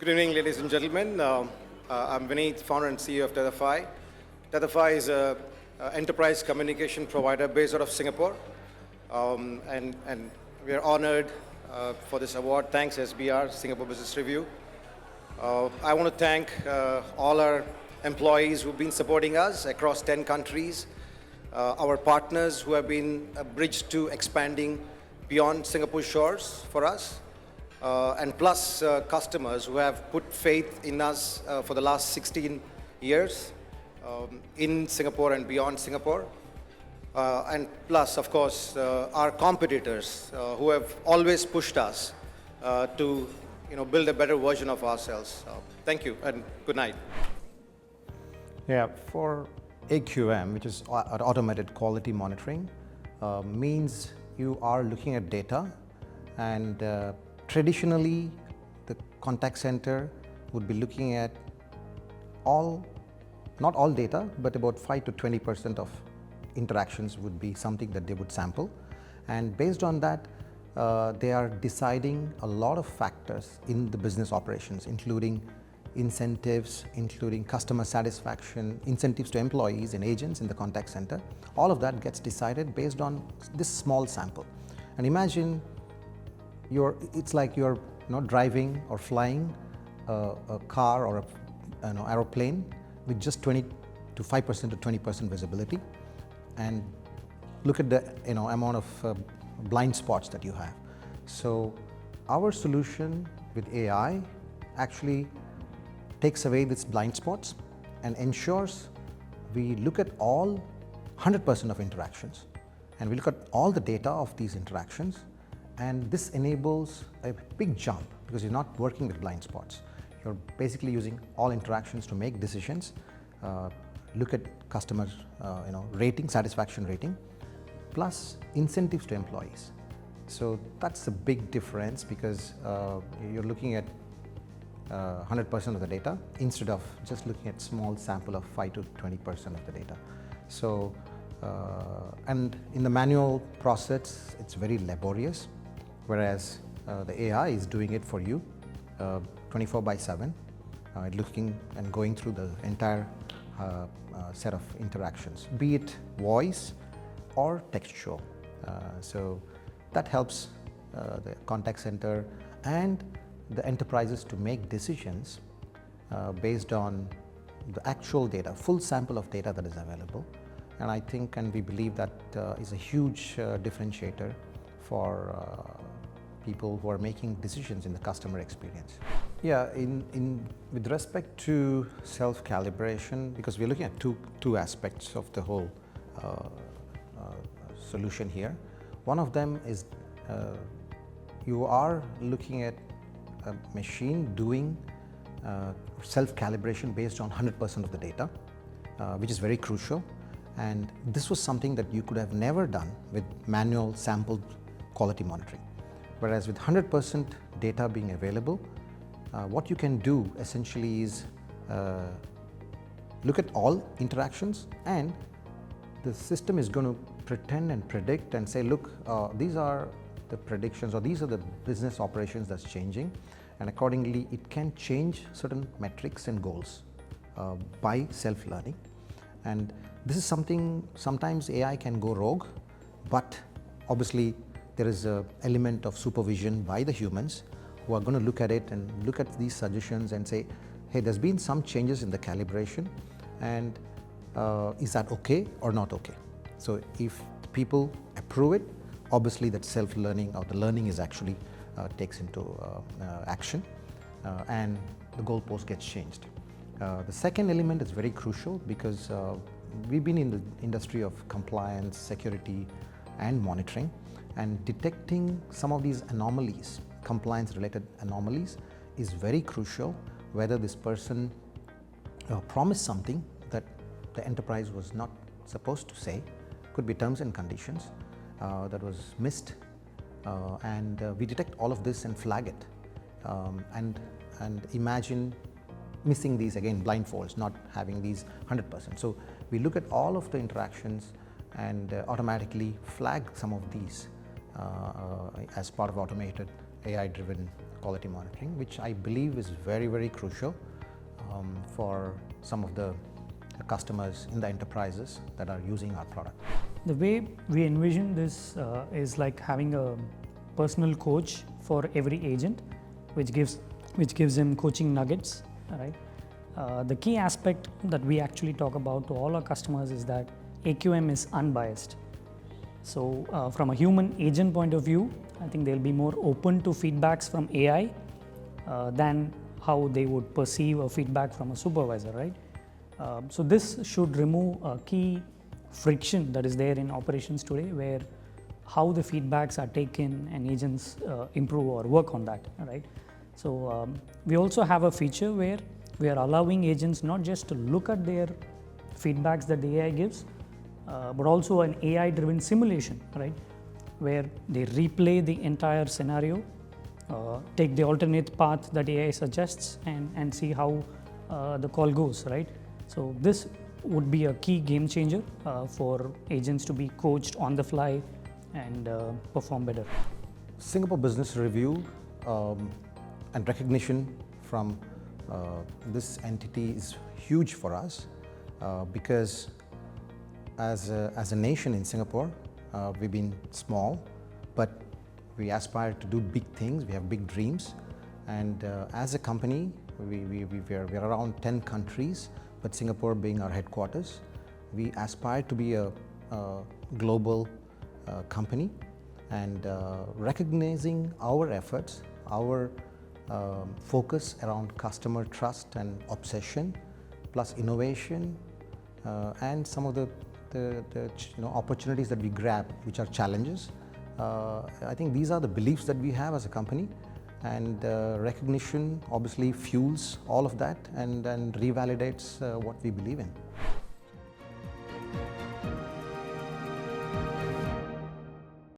Good evening, ladies and gentlemen. I'm Vineeth, founder and CEO of Tetherfi. Tetherfi is an enterprise communication provider based out of Singapore. And we are honored for this award. Thanks, SBR, Singapore Business Review. I want to thank all our employees who've been supporting us across 10 countries, our partners who have been a bridge to expanding beyond Singapore shores for us, and plus customers who have put faith in us for the last 16 years in Singapore and beyond Singapore. And plus, of course, our competitors who have always pushed us to build a better version of ourselves. Thank you and good night. Yeah, for AQM, which is automated quality monitoring, means you are looking at data, and traditionally the contact center would be looking at not all data, but about 5 to 20% of interactions would be something that they would sample, and based on that they are deciding a lot of factors in the business operations, including incentives, including customer satisfaction, incentives to employees and agents in the contact center. All of that gets decided based on this small sample. And imagine it's like you're driving or flying a car or an aeroplane with just 5% to 20% visibility, and look at the amount of blind spots that you have. So our solution with AI actually takes away these blind spots and ensures we look at all 100% of interactions, and we look at all the data of these interactions, and this enables a big jump because you're not working with blind spots. You're basically using all interactions to make decisions, look at customers rating, satisfaction rating, plus incentives to employees. So that's a big difference because you're looking at 100% of the data instead of just looking at small sample of 5 to 20% of the data. So and in the manual process it's very laborious, whereas the AI is doing it for you 24/7, looking and going through the entire set of interactions, be it voice or textual. So that helps the contact center and the enterprises to make decisions based on the actual data, full sample of data that is available. And I think and we believe that is a huge differentiator for people who are making decisions in the customer experience. Yeah, with respect to self-calibration, because we're looking at two aspects of the whole solution here. One of them is you are looking at a machine doing self-calibration based on 100% of the data, which is very crucial. And this was something that you could have never done with manual sampled quality monitoring. Whereas with 100% data being available, what you can do essentially is look at all interactions, and the system is going to pretend and predict and say, look, these are the predictions or these are the business operations that's changing, and accordingly it can change certain metrics and goals by self-learning. And this is something sometimes AI can go rogue, but obviously there is an element of supervision by the humans who are going to look at it and look at these suggestions and say, hey, there's been some changes in the calibration, and is that okay or not okay? So if people approve it, obviously that self-learning or the learning is actually takes into action, and the goalpost gets changed. The second element is very crucial because we've been in the industry of compliance, security and monitoring, and detecting some of these anomalies, compliance related anomalies, is very crucial. Whether this person promised something that the enterprise was not supposed to say, could be terms and conditions that was missed, and we detect all of this and flag it, and imagine missing these again, blindfolds, not having these 100%. So we look at all of the interactions and automatically flag some of these as part of automated AI-driven quality monitoring, which I believe is very, very crucial for some of the customers in the enterprises that are using our product. The way we envision this is like having a personal coach for every agent, which gives him coaching nuggets. Right. The key aspect that we actually talk about to all our customers is that AQM is unbiased. So from a human agent point of view, I think they'll be more open to feedbacks from AI than how they would perceive a feedback from a supervisor, right? So this should remove a key friction that is there in operations today, where how the feedbacks are taken and agents improve or work on that, right? So we also have a feature where we are allowing agents not just to look at their feedbacks that the AI gives, but also an AI-driven simulation, right? Where they replay the entire scenario, take the alternate path that AI suggests, and see how the call goes, right? So this would be a key game changer for agents to be coached on the fly and perform better. Singapore Business Review and recognition from this entity is huge for us because as a nation in Singapore, we've been small, but we aspire to do big things. We have big dreams, and as a company, we're around 10 countries, but Singapore being our headquarters, we aspire to be a global company, and recognizing our efforts, our focus around customer trust and obsession, plus innovation, and some of the opportunities that we grab, which are challenges. I think these are the beliefs that we have as a company, and recognition obviously fuels all of that and revalidates what we believe in.